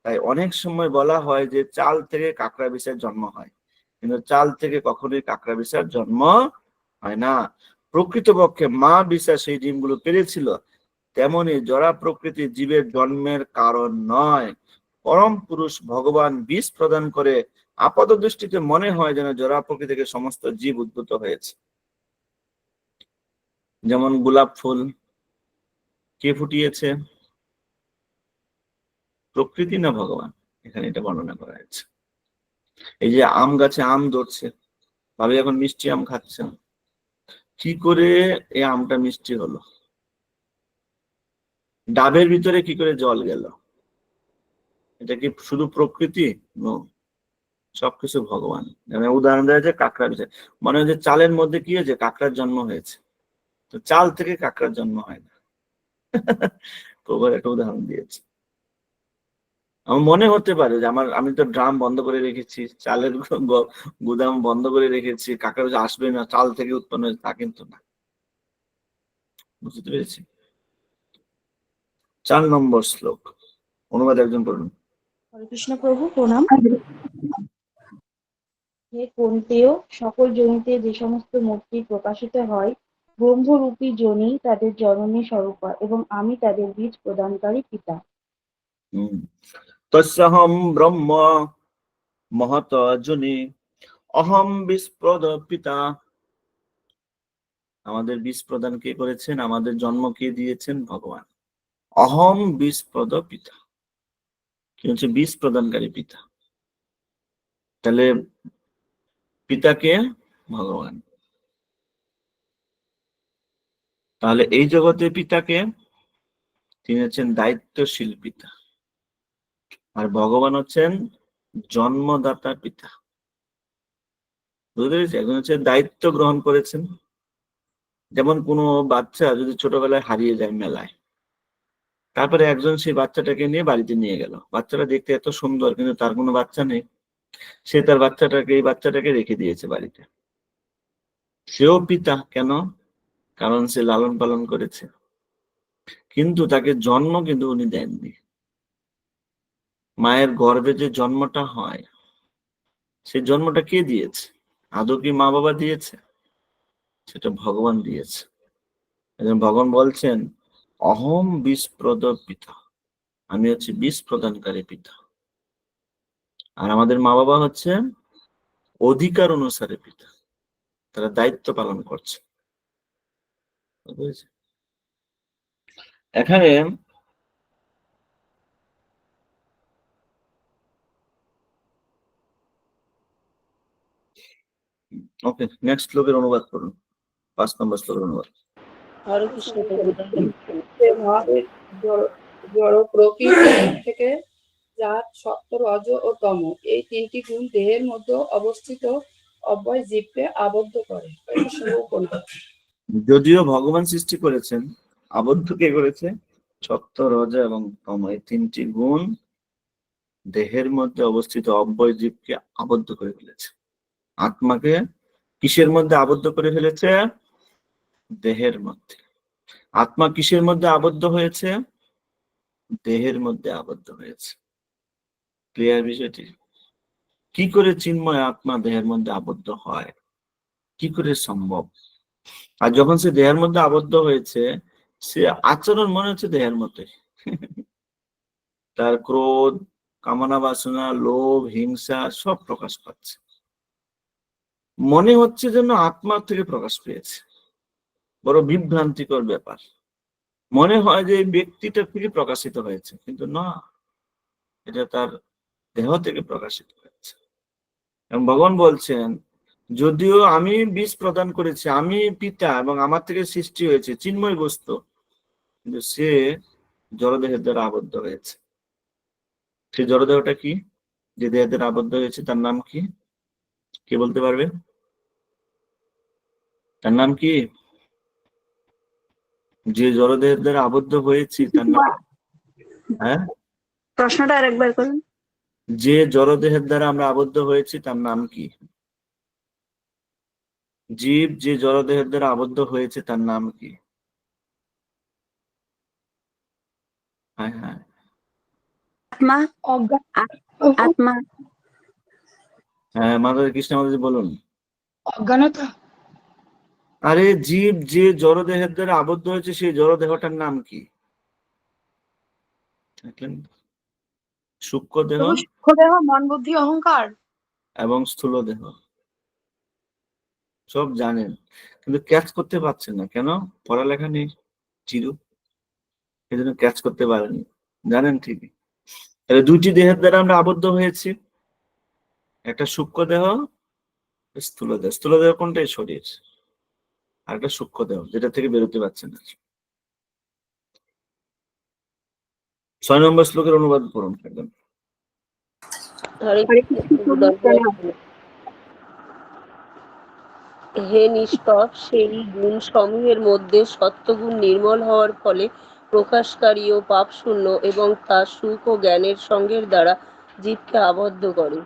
তাই অনেক সময় বলা হয় যে চাল থেকে কাকড়া বিষের জন্ম হয়, কিন্তু চাল থেকে কখনোই কাকড়া বিষের জন্ম হয় না। প্রকৃতপক্ষে মা বিশা সেই ডিমগুলো পেরেছিল, তেমনি জরা প্রকৃতির জীবের জন্মের কারণ নয়। পরম পুরুষ ভগবান বিষ প্রদান করে আপাত দৃষ্টিতে মনে হয় যেন জরা প্রকৃতি থেকে সমস্ত জীব উদ্ভূত হয়েছে। যেমন গোলাপ ফুল কে ফুটিয়েছে? প্রকৃতি না ভগবান? এখানে এটা বর্ণনা করা হয়েছে। এই যে আম গাছে আম ধরছে, ভাবে এখন মিষ্টি আম খাচ্ছেন, কি করে এই আমটা মিষ্টি হলো? ডাবের ভিতরে কি করে জল গেল? এটা কি শুধু প্রকৃতি? সবকিছু ভগবান। উদাহরণ দেওয়া যায় কাঁকড়া বিষয়, মনে হয় যে চালের মধ্যে কি হয়েছে? কাঁকড়ার জন্ম হয়েছে। তো চাল থেকে কাঁকড়ার জন্ম হয় না। প্রভুর একটা উদাহরণ দিয়েছে। আমার মনে হতে পারে যে আমি তো ড্রাম বন্ধ করে রেখেছি, চালের গুদাম বন্ধ করে রেখেছি, কাঁকড়া আসবে না, চাল থেকে উৎপন্ন হয়েছে, তা কিন্তু না। বুঝতে পেরেছি? 4 নম্বর শ্লোক অনুবাদ একজন পড়ুন। হরে কৃষ্ণ প্রভু, প্রণাম। হে কোন্তেয়, সকল যোনিতে যে সমস্ত মূর্তি প্রকাশিত হয়, ব্রহ্মরূপী যোনি তাদের জননী স্বরূপা, এবং আমি তাদের বীজ প্রদানকারী পিতা। তস্যহম ব্রহ্ম মহত যোনি অহম বিস্প্রদ পিতা। আমাদের বীজ প্রদান কে করেছেন? আমাদের জন্ম কে দিয়েছেন? ভগবান। অহম বিস্প্রদ পিতা, কি হচ্ছে? বীজ প্রদানকারী পিতা। তাহলে পিতাকে? ভগবান। তাহলে এই জগতে পিতাকে? তিনি হচ্ছেন দায়িত্বশীল পিতা, আর ভগবান হচ্ছেন জন্মদাতা পিতা। বুঝতে পেরেছি? একজন হচ্ছে দায়িত্ব গ্রহণ করেছেন। যেমন কোনো বাচ্চা যদি ছোটবেলায় হারিয়ে যায় মেলায়, তারপরে একজন সেই বাচ্চাটাকে নিয়ে বাড়িতে নিয়ে গেল, বাচ্চাটা দেখতে এত সুন্দর, কিন্তু তার কোনো বাচ্চা নেই, সে তার এই বাচ্চাটাকে রেখে দিয়েছে বাড়িতে। সেও পিতা। কেন? কারণ সে লালন পালন করেছে, কিন্তু তাকে জন্ম কিন্তু উনি দেননি। মায়ের গর্ভে যে জন্মটা হয়, সেই জন্মটা কে দিয়েছে? আদৌ কি মা বাবা দিয়েছে? সেটা ভগবান দিয়েছে। ভগবান বলছেন অহম বিস্প্রদ পিতা, আমি হচ্ছে বীজ প্রদানকারী পিতা। আর আমাদের মা বাবা হচ্ছে অধিকার অনুসারে পিতা, তারা দায়িত্ব পালন করছে। এখানে ওকে, নেক্সট শ্লোকের অনুবাদ করুন, 5 নম্বর শ্লোকের অনুবাদ। হরে কৃষ্ণ প্রভু। মহাদেব জড় প্রকৃতি থেকে জাত, সত্য, রজ ও তম, এই 3টি গুণ দেহের মধ্যে অবস্থিত অব্যয় জীবকে আবদ্ধ করে। যদিও ভগবান সৃষ্টি করেছেন, আবদ্ধ কে করেছে? সত্য, রজ এবং তম, এই 3টি গুণ দেহের মধ্যে অবস্থিত অব্যয় জীবকে আবদ্ধ করে ফেলেছে। আত্মাকে কিসের মধ্যে আবদ্ধ করে ফেলেছে? দেহের মধ্যে। আত্মা কিসের মধ্যে আবদ্ধ হয়েছে? দেহের মধ্যে আবদ্ধ হয়েছে। ক্লিয়ার বিষয়টি? কি করে চিন্ময় আত্মা দেহের মধ্যে আবদ্ধ হয়? কি করে সম্ভব? আর যখন সে দেহের মধ্যে আবদ্ধ হয়েছে, সে আচরণ মনে হচ্ছে দেহের মধ্যে। তার ক্রোধ, কামনা বাসনা, লোভ, হিংসা সব প্রকাশ পাচ্ছে, মনে হচ্ছে যেন আত্মার থেকে প্রকাশ পেয়েছে। বড় বিভ্রান্তিকর ব্যাপার। মনে হয় যে এই ব্যক্তিটার থেকে প্রকাশিত হয়েছে, কিন্তু না, এটা তার দেহ থেকে প্রকাশিত হয়েছে। এবং ভগবান বলছেন যদিও আমি বীজ প্রদান করেছি, আমি পিতা এবং আমার থেকে সৃষ্টি হয়েছে চিন্ময় বস্তু, কিন্তু সে জড়দেহের দ্বারা আবদ্ধ হয়েছে। সে জড়দেহটা কি, যে দেহের দ্বারা আবদ্ধ হয়েছে তার নাম কি? কে বলতে পারবে? তার নাম কি? যে জড়দেহের দ্বারা আবদ্ধ হয়েছে তার নাম, হ্যাঁ, প্রশ্নটা আরেকবার করুন। যে জড়দেহের দ্বারা আমরা আবদ্ধ হয়েছি তার নাম কি? জীব যে জড়দেহের দ্বারা আবদ্ধ হয়েছে তার নাম কি? হ্যাঁ হ্যাঁ, আত্মা। অজ্ঞান। আত্মা। হ্যাঁ মাতা কৃষ্ণ মাতাজি বলুন। অজ্ঞানতা। আরে জীব যে জড়দেহের দ্বারা আবদ্ধ হয়েছে সেই জড়দেহটার নাম কি? দেখলেন? সূক্ষ্ম দেহ প্রভু, সূক্ষ্মদেহ, মন, বুদ্ধি, অহংকার। এবং স্থূল দেহ সব জানেন, কিন্তু ক্যাচ করতে পারছেন না কেন? পড়ালেখা নেই, জিরো, এই জন্য ক্যাচ করতে পারেনি। জানেন ঠিকই, তাহলে দুইটি দেহের দ্বারা আমরা আবদ্ধ হয়েছি, একটা সূক্ষ্ম দেহ, স্থূল দেহ। স্থূল দেহ কোনটাই? শরীর। আর একটা সূক্ষ্ম দেহ যেটা থেকে বেরোতে পারছে না। 6 নম্বর শ্লোকের অনুবাদ করুন একদম। হরে হে নিষ্পাপ, সেই গুণ সমূহের মধ্যে সত্ত্বগুণ নির্মল হওয়ার ফলে প্রকাশকারী ও পাপ শূন্য এবং তা সুখ ও জ্ঞানের সঙ্গের দ্বারা জীবকে আবদ্ধ করে।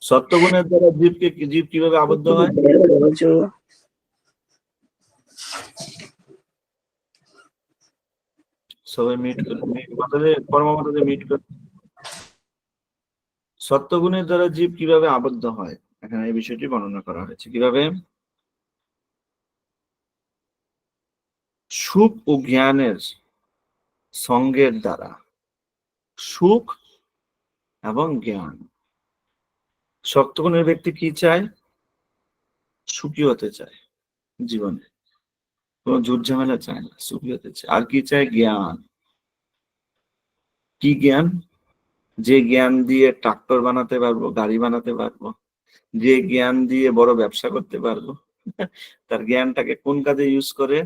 সত্যগুণের দ্বারা জীব কিভাবে আবদ্ধ হয়? সবাই মিট করুন, কর্মমাতাদের মিট করুন। সত্যগুণের দ্বারা জীব কিভাবে আবদ্ধ হয়, এখানে এই বিষয়টি বর্ণনা করা হয়েছে। কিভাবে? সুখ ও জ্ঞানের সঙ্গের দ্বারা। সুখ এবং জ্ঞান। সত্যগুণের ব্যক্তি কি চায়? সুখী হতে চায়, জীবনে কোনো ঝুট ঝামেলা চায় না, সুখী হতে চায়। আর কি চায়? জ্ঞান। কি জ্ঞান? যে জ্ঞান দিয়ে ট্রাক্টর বানাতে পারবো, গাড়ি বানাতে পারবো, যে জ্ঞান দিয়ে বড় ব্যবসা করতে পারবো, তার জ্ঞানটাকে কোন কাজে ইউজ করে?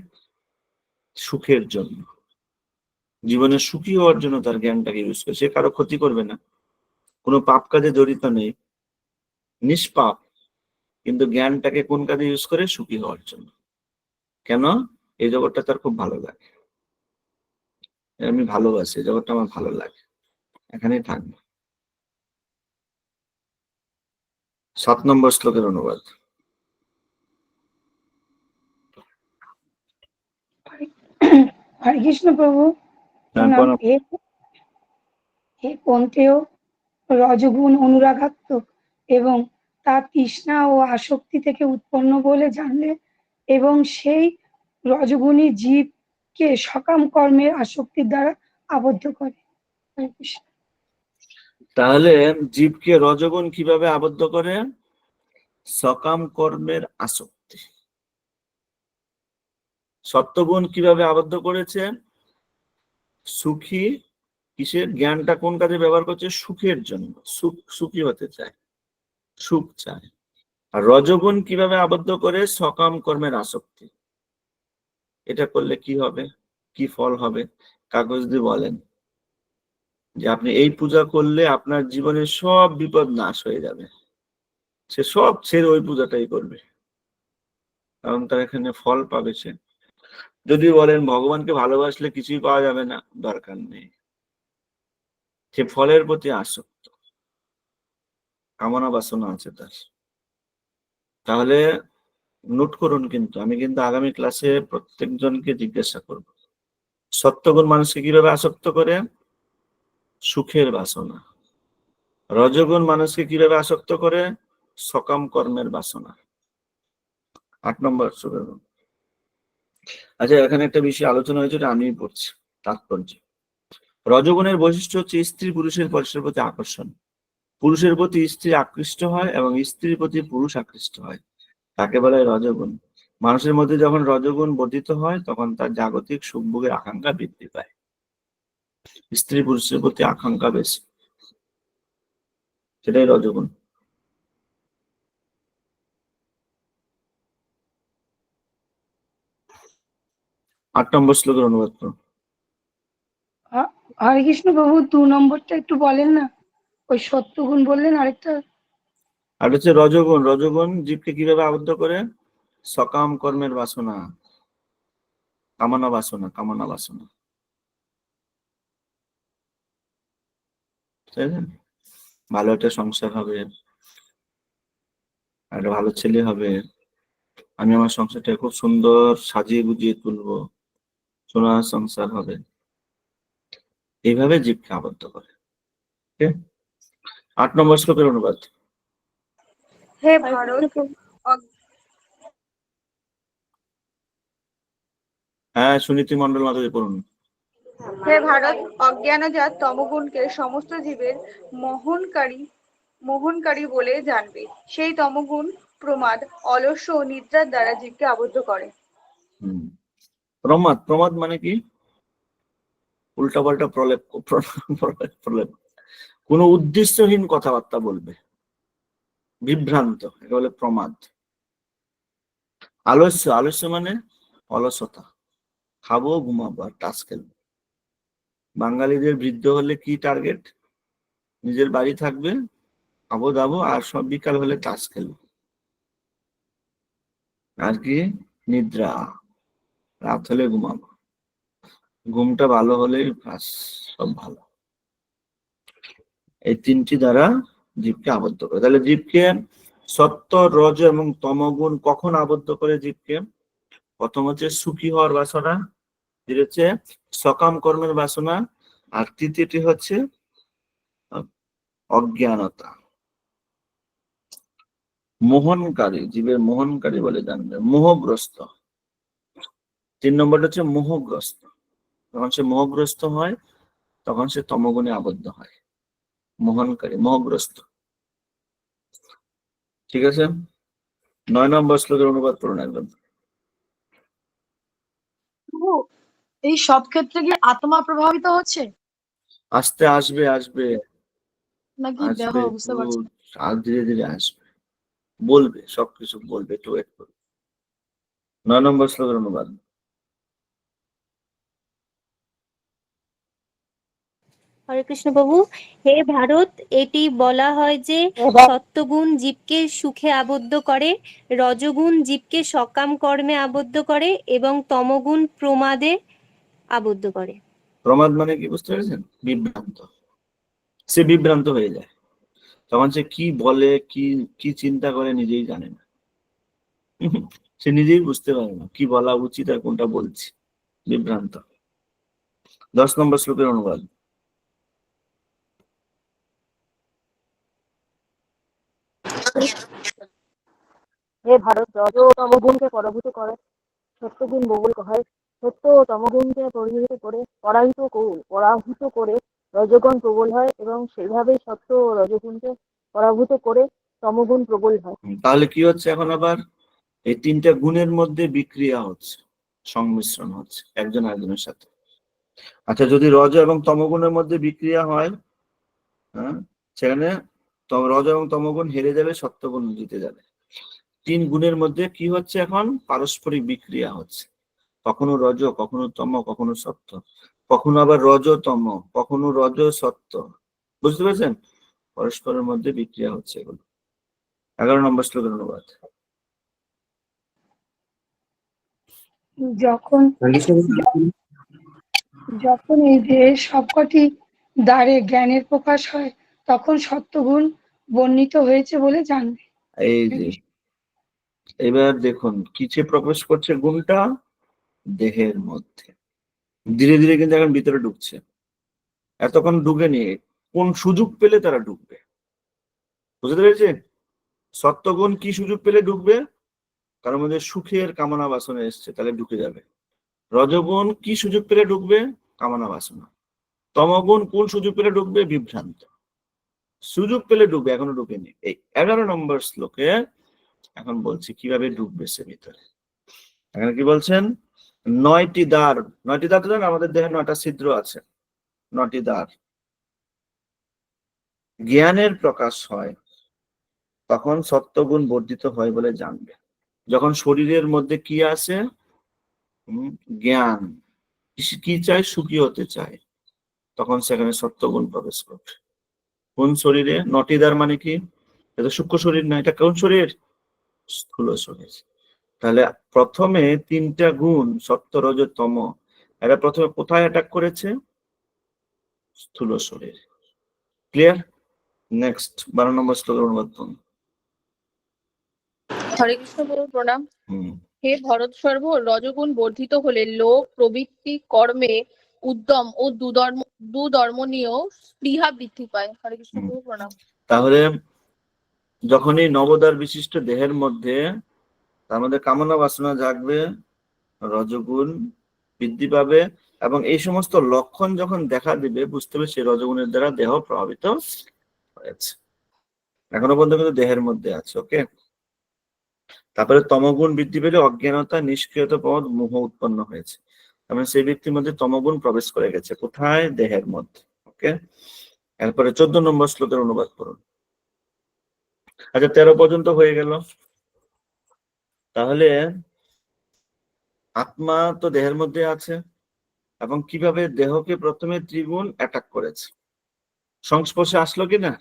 সুখের জন্য, জীবনে সুখী হওয়ার জন্য তার জ্ঞানটাকে ইউজ করে। সে কারো ক্ষতি করবে না, কোনো পাপ কাজে জড়িত নেই, নিষ্পাপ, কিন্তু জ্ঞানটাকে কোন কাজে ইউজ করে? সুখী হওয়ার জন্য। কেন? এই জগৎটা তার খুব ভালো লাগে, আমি ভালোবাসি, এই জগৎটা আমার ভালো লাগে, এখানেই থাকবো। 7 নম্বর শ্লোকের অনুবাদ। হরে কৃষ্ণ প্রভু। প্রণাম। হে পন্থেয়, রজগুণ অনুরাগাত্মক এবং তা তৃষ্ণা ও আসক্তি থেকে উৎপন্ন বলে জানলে এবং সেই রজগুণী জীবকে সকাম কর্মের আসক্তির দ্বারা আবদ্ধ করে। হরে কৃষ্ণ। তাহলে জীবকে রজগুণ কিভাবে আবদ্ধ করে? সকাম কর্মের আসক্তি। সত্যগুণ কিভাবে আবদ্ধ করেছে? সুখী, কিসের? জ্ঞানটা কোন কাজে ব্যবহার করছে? সুখের জন্য, সুখী হতে চায়, সুখ চায়। আর রজগুণ কিভাবে আবদ্ধ করে? সকাম কর্মের আসক্তি। এটা করলে কি হবে, কি ফল হবে? কাগজ দিয়ে বলেন যে আপনি এই পূজা করলে আপনার জীবনের সব বিপদ নাশ হয়ে যাবে, সে সব ছেড়ে ওই পূজাটাই করবে, কারণ তার এখানে ফল পাবে। সে যদি বলেন ভগবানকে ভালোবাসলে কিছুই পাওয়া যাবে না, দরকার নেই, সে ফলের প্রতি আসক্ত, কামনা বাসনা আছে তার। তাহলে নোট করুন, কিন্তু আমি কিন্তু আগামী ক্লাসে প্রত্যেকজনকে জিজ্ঞাসা করব, সত্যগুণ মানুষকে কিভাবে আসক্ত করে? সুখের বাসনা। রজগুণ মানুষকে কিভাবে আসক্ত করে? সকাম কর্মের বাসনা। 8 নম্বর শ্লোক। আচ্ছা, এখানে একটা বিষয় আলোচনা হয়েছে, এটা আমিই পড়ছি, তাৎপর্য। রজগুণের বৈশিষ্ট্য হচ্ছে স্ত্রী পুরুষের প্রতি আকর্ষণ, পুরুষের প্রতি স্ত্রী আকৃষ্ট হয় এবং স্ত্রীর প্রতি পুরুষ আকৃষ্ট হয়, তাকে বলা হয় রজগুণ। মানুষের মধ্যে যখন রজগুণ বর্ধিত হয় তখন তার জাগতিক সুখভোগের আকাঙ্ক্ষা বৃদ্ধি পায়। স্ত্রী পুরুষের প্রতি আকাঙ্ক্ষা বেশি, সেটাই রজগুণ। আট নম্বর শ্লোকের অনুবাদ করুন। হরে কৃষ্ণ প্রভু, 2 নম্বরটা একটু বলেন না, ওই সত্যগুণ বললেন, আরেকটা আর হচ্ছে রজগুণ। রজগুণ জীবকে কিভাবে আবদ্ধ করে? সকাম কর্মের বাসনা, কামনা বাসনা, কামনা বাসনা। ভালো একটা সংসার হবে, একটা ভালো ছেলে হবে, আমি আমার সংসারটা খুব সুন্দর সাজিয়ে গুজিয়ে তুলবো, সোনার সংসার হবে, এইভাবে জীবকে আবদ্ধ করে। আট নম্বর শ্লোকের অনুবাদ। হে ভারত, হ্যাঁ, সুনীতি মন্ডল মাতাজি পড়ুন। হে ভারত, অজ্ঞানজাত তমগুণকে সমস্ত জীবের মোহনকারী বলে জানবে। সেই তমগুণ প্রমাদ, অলস্য ও নিদ্রার দ্বারা জীবকে আবদ্ধ করে। প্রমাদ, প্রমাদ মানে কি? উল্টাপাল্টা প্রলেপ, প্রলেপ, কোন উদ্দেশ্যহীন কথাবার্তা বলবে, বিভ্রান্ত, এটা বলে প্রমাদ। আলস্য, আলস্য মানে অলসতা, খাবো ঘুমাবো আর টাস খেলবো। বাঙালিদের বৃদ্ধ হলে কি টার্গেট? নিজের বাড়ি থাকবে, খাবো দাবো আর সব বিকাল হলে টাস খেলবো। আর কি? নিদ্রা, রাত হলে ঘুমাবো, ঘুমটা ভালো হলেই সব ভালো। এই তিনটি দ্বারা জীবকে আবদ্ধ করে। তাহলে জীবকে সত্য, রজ এবং তমগুণ কখন আবদ্ধ করে জীবকে? প্রথম হচ্ছে সুখী হওয়ার বাসনা, যেটা হচ্ছে সকাম কর্মের বাসনা, আর তৃতীয়টি হচ্ছে অজ্ঞানতা, মোহনকারী, জীবের মোহনকারী বলে জানবে, মোহগ্রস্ত। 3 নম্বরটা হচ্ছে মোহগ্রস্ত। যখন সে মোহগ্রস্ত হয় তখন সে তমগুণে আবদ্ধ হয়, মোহনকারী, মোহগ্রস্ত। ঠিক আছে, 9 নম্বর শ্লোকের অনুবাদ করুন একদম। প্রভু, এই সব ক্ষেত্রে কি আত্মা প্রভাবিত হচ্ছে আস্তে আসবে, আসবে, নাকি দেহ? আসবে, বুঝতে পারছি না। আর ধীরে ধীরে আসবে, বলবে, সবকিছু বলবে, একটু ওয়েট করবে। 9 নম্বর শ্লোকের অনুবাদ। হরে কৃষ্ণ প্রভু, হে ভারত, এটি বলা হয় যে সত্যগুণ জীবকে সুখে আবদ্ধ করে, রজগুণ জীবকে সকাম কর্মে আবদ্ধ করে এবং তমগুণ প্রমাদে আবদ্ধ করে। প্রমাদ মানে কি বুঝতে পেরেছেন? বিভ্রান্ত, সে বিভ্রান্ত হয়ে যায়, তখন সে কি বলে, কি চিন্তা করে নিজেই জানে না, সে নিজেই বুঝতে পারে না কি বলা উচিত আর কোনটা বলছি, বিভ্রান্ত। 10 নম্বর শ্লোকের অনুবাদ। হে ভারত, রজ ও তমগুণকে পরাভূত করে সত্যগুণ বহুল হয়। সত্য ও তমগুণকে পরাভূত করে রজগুণ প্রবল হয় এবং সেইভাবেই সত্য ও রজগুণকে পরাভূত করে তমগুণ প্রবল হয়। তাহলে কি হচ্ছে এখন? আবার এই 3টা গুণের মধ্যে বিক্রিয়া হচ্ছে, সংমিশ্রণ হচ্ছে একজন আরেকজনের সাথে। আচ্ছা, যদি রজ এবং তমগুণের মধ্যে বিক্রিয়া হয়, হ্যাঁ, সেখানে রজ এবং তমগুণ হেরে যাবে, সত্যগুণ জিতে যাবে। 3 গুণের মধ্যে কি হচ্ছে এখন? পারস্পরিক বিক্রিয়া হচ্ছে, কখনো রজ, কখনো তম, কখনো সত্য, কখনো আবার রজ তম, কখনো রজ সত্য। বুঝতে পেরেছেন? পরস্পরের মধ্যে বিক্রিয়া হচ্ছে এগুলো। 11 নম্বর শ্লোকের অনুবাদ। যখন এই দেহের সবকটি দ্বারে জ্ঞানের প্রকাশ হয়, তখন সত্যগুণ বর্ণিত হয়েছে বলে জানবে। এই যে এবার দেখুন কিসে প্রবেশ করছে গুণটা? দেহের মধ্যে ধীরে ধীরে কিন্তু এখন ভিতরে ঢুকছে, এতক্ষণ ঢুকেনি, কোন সুযোগ পেলে তারা ঢুকবে। বুঝতে পেরেছে? সত্যগুণ কি সুযোগ পেলে ঢুকবে? কারোর মধ্যে সুখের কামনা বাসনা এসছে, তাহলে ঢুকে যাবে। রজগুণ কি সুযোগ পেলে ঢুকবে? কামনা বাসনা। তমগুণ কোন সুযোগ পেলে ঢুকবে? বিভ্রান্ত। সুযোগ পেলে ঢুকবে, এখনো ঢুকেনি। এই 11 নম্বর শ্লোকে এখন বলছি কিভাবে ঢুকবে সে ভিতরে। এখানে কি বলছেন? 9টি দ্বার, 9টি দ্বার তো জানেন, আমাদের দেহে 9টা ছিদ্র আছে, নটি দ্বার জ্ঞানের প্রকাশ হয়, তখন সত্যগুণ বর্ধিত হয় বলে জানবে। যখন শরীরের মধ্যে কি আসে, জ্ঞান, কি চাই, সুখী হতে চায়, তখন সেখানে সত্যগুণ প্রবেশ করবে। কোন শরীরে? নটি দ্বার মানে কি? এটা সূক্ষ্ম শরীর না, এটা কোন শরীর? স্থূল শরীর। তাহলে প্রথমে তিনটা গুণ সত্য রজ তম, এরা প্রথমে কোথায় অ্যাটাক করেছে? স্থূল শরীর। ক্লিয়ার? নেক্সট 12 নম্বর শ্লোকের অনুবাদ করুন। হরে কৃষ্ণ প্রভু প্রণাম। হে ভরত সর্ব, রজগুণ বর্ধিত হলে লোভ প্রবৃত্তি কর্মে উদ্যম ও দুধর্মনীয় স্পৃহা বৃদ্ধি পায়। হরে কৃষ্ণ প্রভু প্রণাম। তাহলে যখনই নবদ্বার বিশিষ্ট দেহের মধ্যে তার মধ্যে কামনা বাসনা জাগবে, রজগুণ বৃদ্ধি পাবে, এবং এই সমস্ত লক্ষণ যখন দেখা দিবে বুঝতে হবে সেই রজগুণের দ্বারা দেহ প্রভাবিত হয়েছে। এখনো পর্যন্ত কিন্তু দেহের মধ্যে আছে। ওকে, তারপরে তমগুণ বৃদ্ধি পেলে অজ্ঞানতা, নিষ্ক্রিয়তা, প্রমাদ, মোহ উৎপন্ন হয়েছে। তার মানে সেই ব্যক্তির মধ্যে তমগুণ প্রবেশ করে গেছে। কোথায়? দেহের মধ্যে। ওকে, এরপরে 14 নম্বর শ্লোকের অনুবাদ করুন। আচ্ছা, 13 পর্যন্ত হয়ে গেল। তাহলে আত্মা তো দেহের মধ্যে আছে, এবং কিভাবে দেহকে প্রথমে ত্রিগুণ অ্যাটাক করেছে, সংস্পর্শে আসলো কিনা,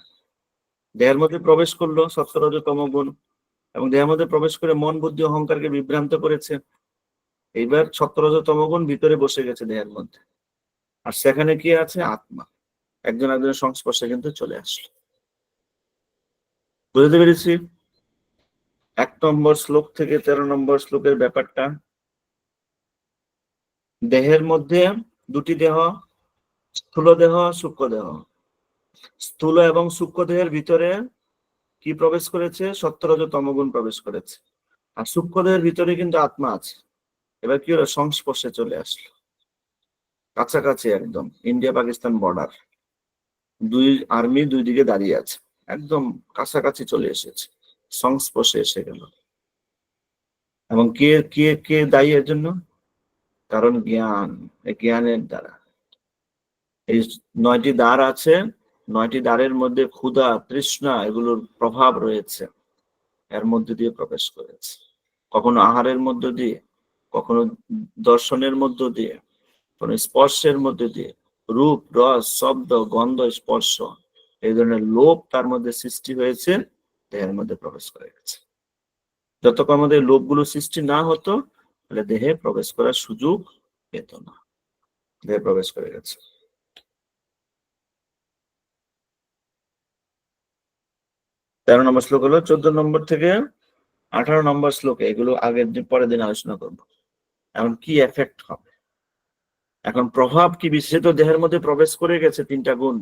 দেহের মধ্যে প্রবেশ করলো সত্য রজ তম গুণ, এবং দেহের মধ্যে প্রবেশ করে মন বুদ্ধি অহংকারকে বিভ্রান্ত করেছে। এইবার সত্য রজ তম গুণ ভিতরে বসে গেছে দেহের মধ্যে, আর সেখানে কি আছে? আত্মা। একজন একজনের সংস্পর্শে কিন্তু চলে আসলো। বুঝতে পেরেছি 1 নম্বর শ্লোক থেকে 13 নম্বর শ্লোকের ব্যাপারটা। দেহের মধ্যে দুটি দেহ, স্থূল দেহ, সূক্ষ্ম দেহ। স্থূল এবং সূক্ষ্ম দেহের ভিতরে কি প্রবেশ করেছে? সত্য রজ তমগুণ প্রবেশ করেছে, আর সূক্ষ্ম দেহের ভিতরে কিন্তু আত্মা আছে। এবার কি হলো? সংস্পর্শে চলে আসলো, কাছাকাছি একদম ইন্ডিয়া পাকিস্তান বর্ডার, দুই আর্মি দুই দিকে দাঁড়িয়ে আছে, একদম কাছাকাছি চলে এসেছে, সংস্পর্শে এসে গেল। এবং কে কে কে দায়ী এর জন্য? কারণ জ্ঞান, এই জ্ঞানের দ্বারা। এই 9টি দ্বার আছে, 9টি দ্বারের মধ্যে ক্ষুধা, তৃষ্ণা এগুলোর প্রভাব রয়েছে, এর মধ্যে দিয়ে প্রবেশ করেছে। কখনো আহারের মধ্য দিয়ে, কখনো দর্শনের মধ্য দিয়ে, কোনো স্পর্শের মধ্যে দিয়ে, রূপ, রস, শব্দ, গন্ধ, স্পর্শ, এই ধরনের লোভ তার মধ্যে সৃষ্টি হয়েছে, দেহের মধ্যে প্রবেশ করে গেছে। যতক্ষণ আমাদের লোভগুলো সৃষ্টি না হতো, তাহলে দেহে প্রবেশ করার সুযোগ পেত না, দেহে প্রবেশ করে গেছে। তেরো নম্বর শ্লোক হলো 14 নম্বর থেকে 18 নম্বর শ্লোকে, এগুলো আগের দিন পরের দিন আলোচনা করবো। এখন কি এফেক্ট হবে, এখন প্রভাব কি? বিশেষত দেহের মধ্যে প্রবেশ করে গেছে 3টা গুণ,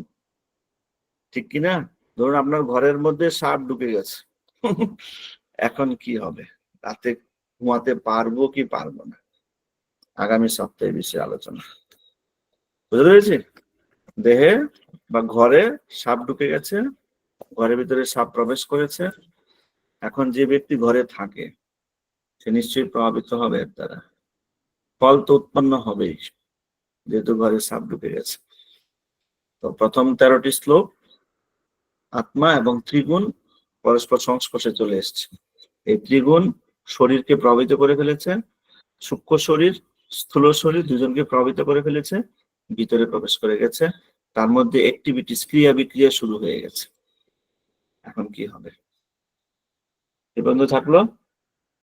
ঠিক কিনা? ধরুন আপনার ঘরের মধ্যে সাপ ঢুকে গেছে, এখন কি হবে? রাতে ঘুমাতে পারবো কি পারবো না? আগামী সপ্তাহে বিষয়ে আলোচনা। বুঝতে পেরেছি? দেহে বা ঘরে সাপ ঢুকে গেছে, ঘরের ভিতরে সাপ প্রবেশ করেছে। এখন যে ব্যক্তি ঘরে থাকে সে নিশ্চয়ই প্রভাবিত হবে এর দ্বারা, ফল তো উৎপন্ন হবেই, যেহেতু ঘরে সাপ ঢুকে গেছে। তো প্রথম 13টি শ্লোক আত্মা এবং ত্রিগুণ পরস্পর সংস্পর্শে চলে এসছে। এই ত্রিগুণ শরীরকে প্রভাবিত করে ফেলেছে, সূক্ষ্ম শরীর, স্থূল শরীর দুজনকে প্রভাবিত করে ফেলেছে, ভিতরে প্রবেশ করে গেছে। তার মধ্যে অ্যাক্টিভিটিস, ক্রিয়া বিক্রিয়া শুরু হয়ে গেছে। এখন কি হবে? এ পর্যন্ত থাকলো।